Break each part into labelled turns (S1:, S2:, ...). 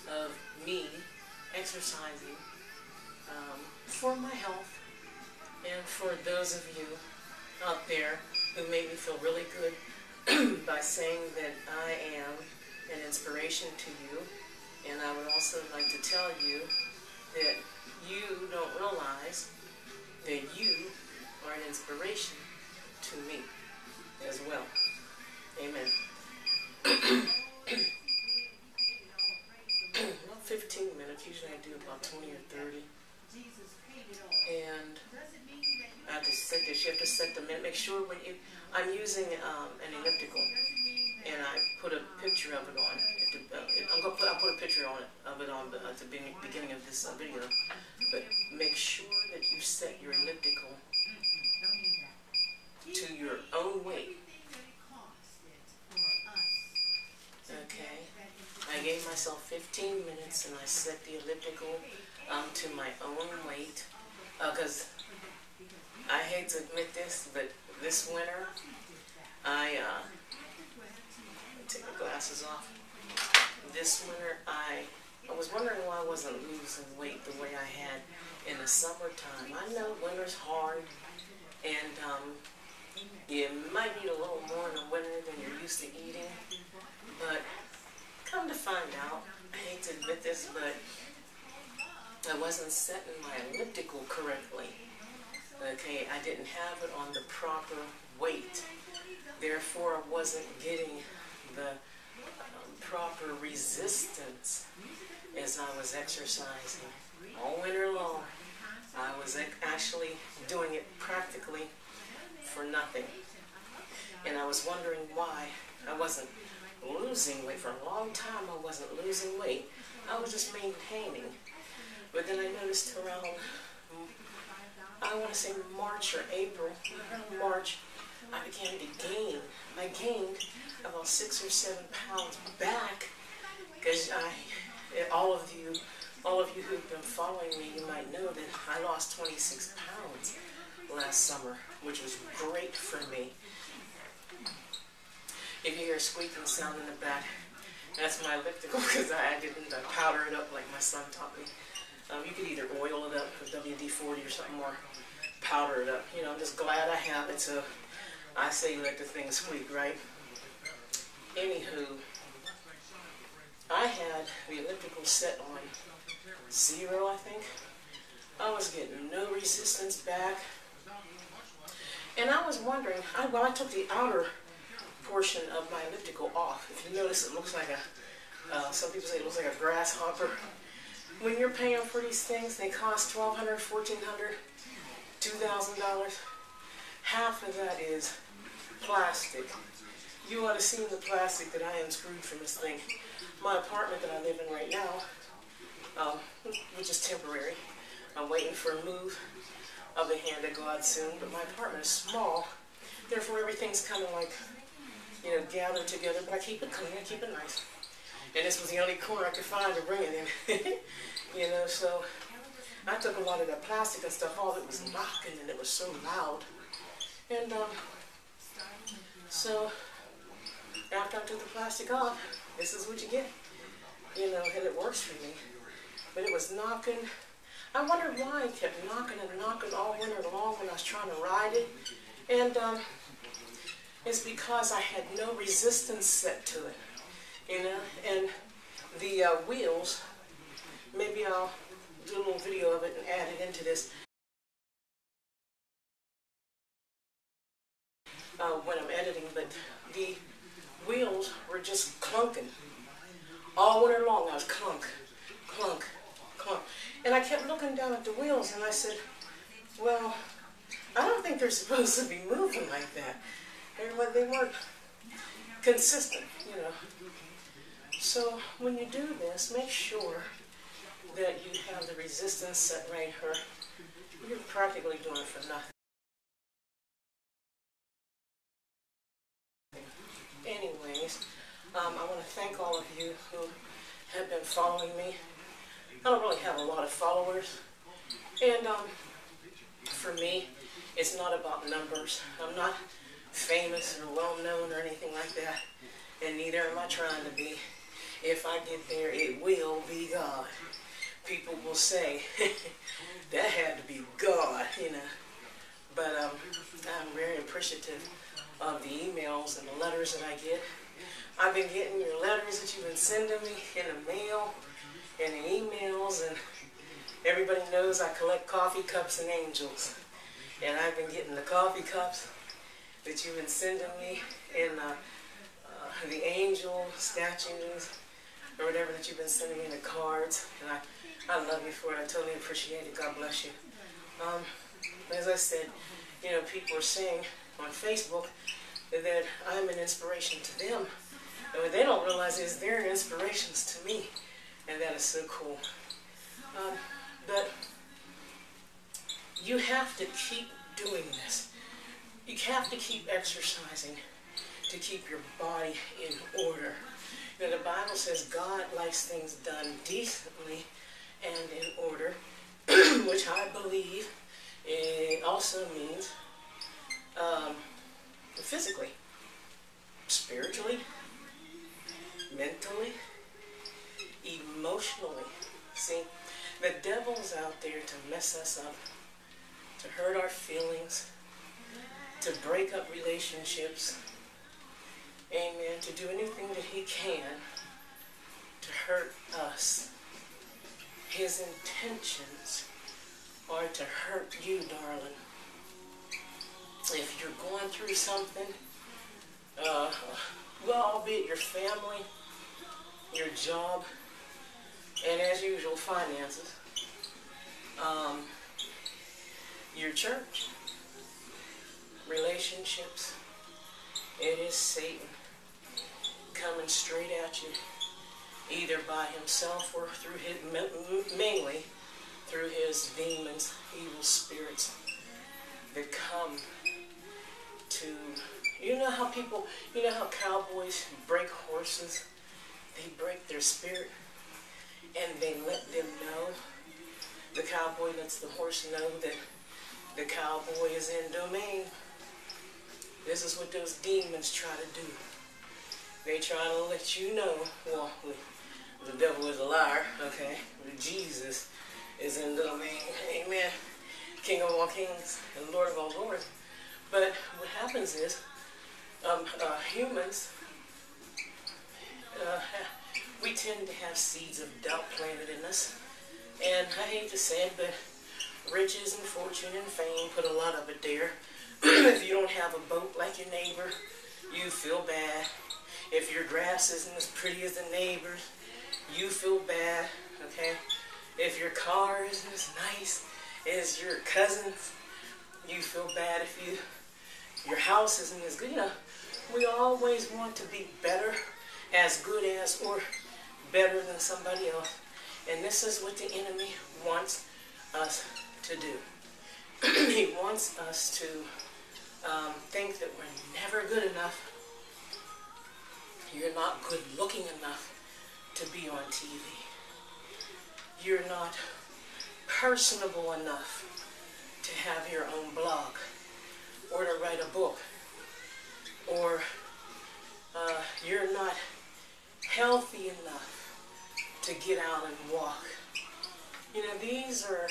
S1: of me exercising for my health, and for those of you out there who made me feel really good by saying that I am an inspiration to you. And I would also like to tell you that you don't realize that you are an inspiration to me as well. Amen. About 15 minutes. Usually I do about 20 or 30. And I have to set this. You have to set the minute. Make sure when you. I'm using an elliptical, and I put a picture of it on. I'll put a picture on it of it on at the beginning of this video. But make sure that you set your elliptical to your own weight. Okay. I gave myself 15 minutes, and I set the elliptical to my own weight. Because I hate to admit this, but this winter, let me take my glasses off. This winter, I was wondering why I wasn't losing weight the way I had in the summertime. I know winter's hard, and you might eat a little more in the winter than you're used to eating, but come to find out, I hate to admit this, but I wasn't setting my elliptical correctly. Okay, I didn't have it on the proper weight. Therefore, I wasn't getting the proper resistance as I was exercising. All winter long, I was actually doing it practically for nothing. And I was wondering why I wasn't losing weight. For a long time, I wasn't losing weight. I was just maintaining. But then I noticed around, I want to say March or April, around March, I began to gain. I gained about 6 or 7 pounds back, because all of you who've been following me, you might know that I lost 26 pounds last summer, which was great for me. If you hear a squeaking sound in the back, that's my elliptical, because I didn't powder it up like my son taught me. You could either oil it up with WD-40 or something, or powder it up. You know, I'm just glad I have it, so I say let the thing squeak, right? Anywho, I had the elliptical set on 0, I think. I was getting no resistance back. And I was wondering, I took the outer portion of my elliptical off. If you notice, it looks like some people say it looks like a grasshopper. When you're paying for these things, they cost $1,200, $1,400, $2,000. Half of that is plastic. You ought to see the plastic that I unscrewed from this thing. My apartment that I live in right now, which is temporary. I'm waiting for a move of the hand of God soon, but my apartment is small. Therefore, everything's kind of like, you know, gathered together, but I keep it clean, I keep it nice. And this was the only corner I could find to bring it in. You know, so I took a lot of that plastic and stuff off. It was knocking and it was so loud. And so after I took the plastic off, this is what you get. You know, and it works for me. But it was knocking. I wondered why it kept knocking and knocking all winter long when I was trying to ride it. And it's because I had no resistance set to it. You know, and the wheels, maybe I'll do a little video of it and add it into this when I'm editing, but the wheels were just clunking. All winter long I was clunk, clunk, clunk. And I kept looking down at the wheels and I said, well, I don't think they're supposed to be moving like that. They weren't consistent, you know. So when you do this, make sure that you have the resistance set right here. You're practically doing it for nothing. Anyways, I want to thank all of you who have been following me. I don't really have a lot of followers. And for me, it's not about numbers. I'm not famous or well known or anything like that. And neither am I trying to be. if I get there, it will be God. People will say, that had to be God, you know. But I'm very appreciative of the emails and the letters that I get. I've been getting your letters that you've been sending me in the mail and the emails, and everybody knows I collect coffee cups and angels. And I've been getting the coffee cups that you've been sending me in the angel statues or whatever that you've been sending me, the cards. And I love you for it. I totally appreciate it. God bless you. As I said, you know, people are saying on Facebook that I'm an inspiration to them. And what they don't realize is they're inspirations to me. And that is so cool. But you have to keep doing this. You have to keep exercising to keep your body in order. You know, the Bible says God likes things done decently and in order, which I believe it also means physically, spiritually, mentally, emotionally. See, the devil's out there to mess us up, to hurt our feelings, to break up relationships, amen, to do anything that he can to hurt us. His intentions are to hurt you, darling. If you're going through something, well, albeit your family, your job, and as usual, finances, your church, relationships, it is Satan coming straight at you, either by himself or through his, mainly through his demons, evil spirits that come to, you know how people, you know how cowboys break horses? They break their spirit and they let them know. The cowboy lets the horse know that the cowboy is in domain. This is what those demons try to do. They try to let you know, well, the devil is a liar, okay? But Jesus is in domain, amen. King of all kings and Lord of all lords. But what happens is, humans, we tend to have seeds of doubt planted in us. And I hate to say it, but riches and fortune and fame put a lot of it there. If you don't have a boat like your neighbor, you feel bad. If your grass isn't as pretty as the neighbor's, you feel bad, okay? If your car isn't as nice as your cousin's, you feel bad. If your house isn't as good, you know, we always want to be better, as good as, or better than somebody else. And this is what the enemy wants us to do. He wants us to think that we're never good enough. You're not good looking enough to be on TV. You're not personable enough to have your own blog or to write a book. Or you're not healthy enough to get out and walk. You know, these are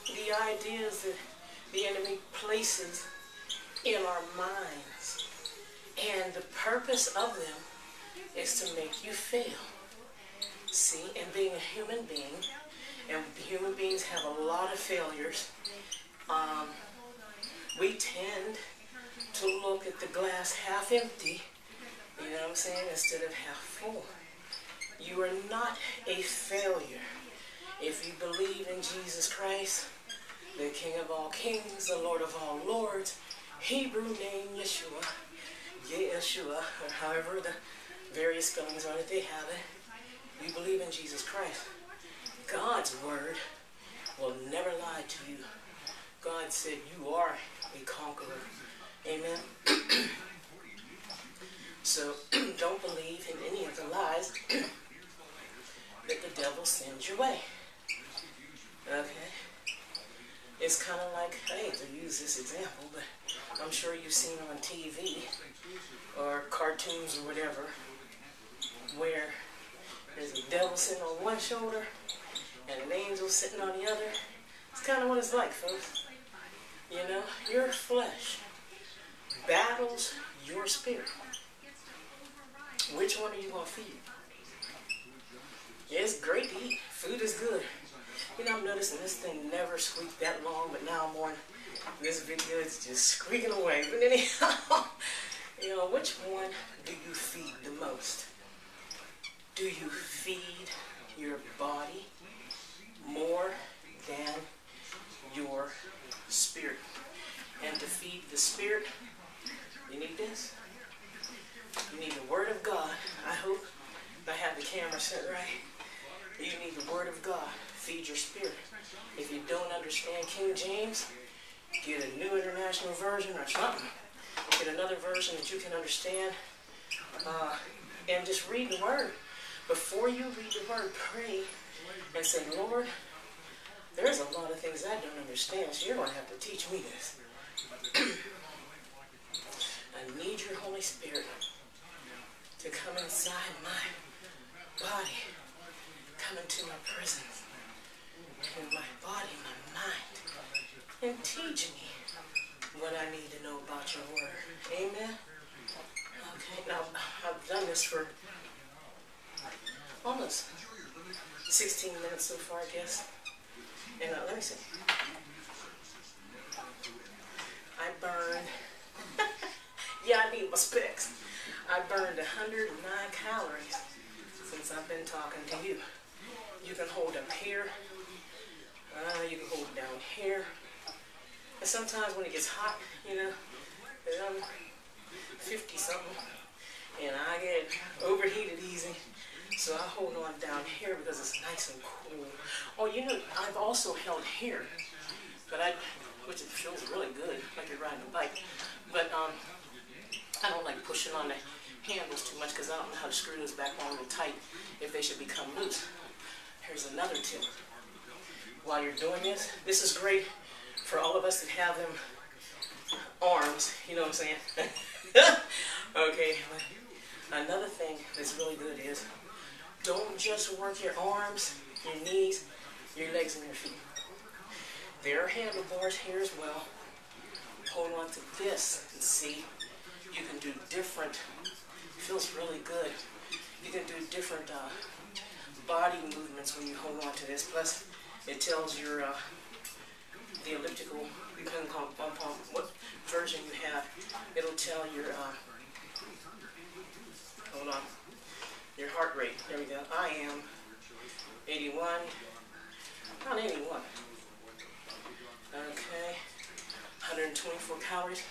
S1: the ideas that the enemy places in our minds. And the purpose of them is to make you fail. See, and being a human being, and human beings have a lot of failures, we tend to look at the glass half empty, you know what I'm saying, instead of half full. You are not a failure. If you believe in Jesus Christ, the King of all kings, the Lord of all lords, Hebrew name Yeshua, Yeshua, or however the various spellings are that they have it, you believe in Jesus Christ. God's word will never lie to you. God said you are a conqueror. Amen. So don't believe in any of the lies that the devil sends your way. Okay? It's kind of like, I hate to use this example, but I'm sure you've seen on TV or cartoons or whatever, where there's a devil sitting on one shoulder and an angel sitting on the other. It's kind of what it's like, folks. You know, your flesh battles your spirit. Which one are you going to feed? Yeah, it's great to eat. Food is good. You know, I'm noticing this thing never squeaked that long, but now I'm on this video. It's just squeaking away. But anyhow, you know, which one do you feed the most? Do you feed your body more than your spirit? And to feed the spirit, you need this. You need the Word of God. I hope I have the camera set right. You need the Word of God. Feed your spirit. If you don't understand King James, get a New International Version or something. Get another version that you can understand. And just read the Word. Before you read the Word, pray and say, Lord, there's a lot of things I don't understand, so you're going to have to teach me this. I need your Holy Spirit to come inside my body, come into my presence, in my body, my mind, and teach me what I need to know about your Word. Amen? Okay, now I've done this for almost 16 minutes so far, I guess. And let me see. I burned, yeah, I need my specs. I burned 109 calories since I've been talking to you. You can hold up here. You can hold down here. And sometimes when it gets hot, you know, I'm 50-something, and I get overheated easy. So I hold on down here because it's nice and cool. Oh, you know, I've also held here, but which it feels really good, like you're riding a bike. But I don't like pushing on the handles too much because I don't know how to screw those back on real tight if they should become loose. Here's another tip. While you're doing this, this is great for all of us that have them arms, you know what I'm saying? Okay, another thing that's really good is don't just work your arms, your knees, your legs, and your feet. There are handlebars here as well. Hold on to this and see. You can do different, feels really good. You can do different body movements when you hold on to this. Plus, it tells your, the elliptical, depending on what version you have, it'll tell your, hold on, your heart rate. There we go. I am 81, around 81. Okay, 124 calories.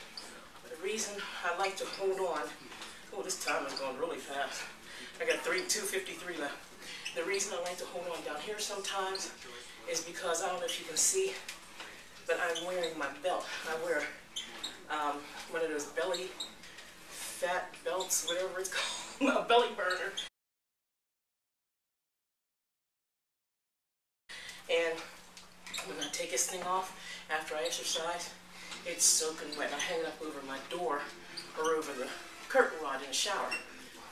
S1: The reason I like to hold on, oh, this time is going really fast. I got 2:53 left. The reason I like to hold on down here sometimes is because, I don't know if you can see, but I'm wearing my belt. I wear one of those belly fat belts, whatever it's called, a belly burner. And when I take this thing off after I exercise, it's soaking wet. I hang it up over my door or over the curtain rod in the shower,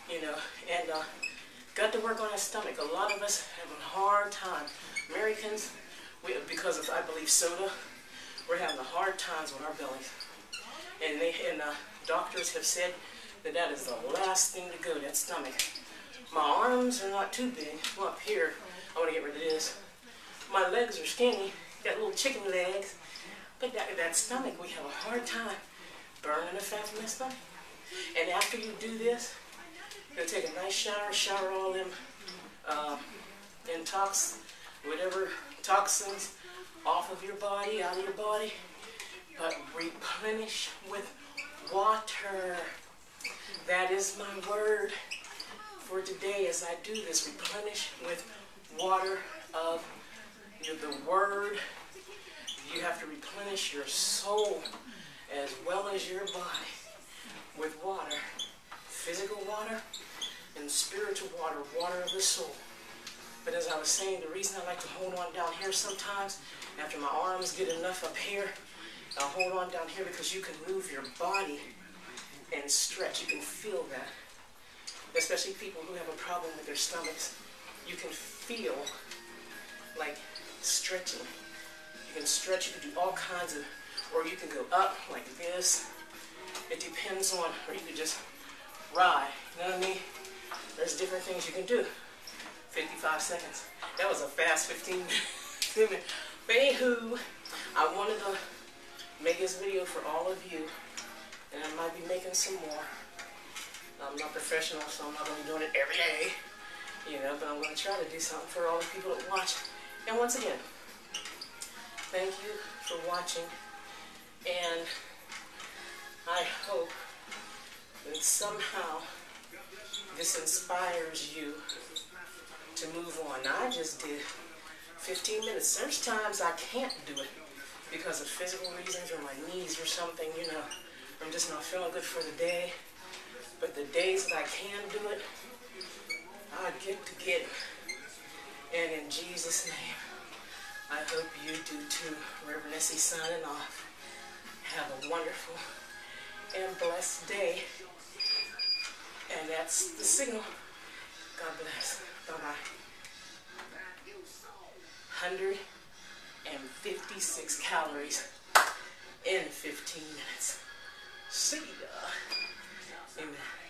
S1: you know, and got to work on our stomach. A lot of us have a hard time. Americans, because of, I believe, soda, we're having a hard times with our bellies. And doctors have said that that is the last thing to go, that stomach. My arms are not too big. Well, up here, I want to get rid of this. My legs are skinny, got little chicken legs. But that stomach, we have a hard time burning the fat from that stomach. And after you do this, you'll take a nice shower all them whatever toxins off of your body, out of your body, but replenish with water. That is my word for today as I do this. Replenish with water of the Word. You have to replenish your soul as well as your body with water. Physical water and spiritual water, water of the soul. But as I was saying, the reason I like to hold on down here sometimes, after my arms get enough up here, I'll hold on down here because you can move your body and stretch. You can feel that. especially people who have a problem with their stomachs, you can feel like stretching. You can stretch, you can do all kinds of, or you can go up like this. It depends on, or you can just ride, you know what I mean? There's different things you can do. 55 seconds. That was a fast 15 minutes. But anywho, I wanted to make this video for all of you, and I might be making some more. I'm not professional, so I'm not going to be doing it every day, you know, but I'm going to try to do something for all the people that watch. And once again, thank you for watching, and I hope that somehow this inspires you to move on. Now, I just did 15 minutes. There's times I can't do it because of physical reasons or my knees or something, you know. I'm just not feeling good for the day. But the days that I can do it, I get to get it. And in Jesus' name, I hope you do too. RevEssie signing off. Have a wonderful and blessed day. And that's the signal. God bless. Bye-bye. 156 calories in 15 minutes. See ya. Amen.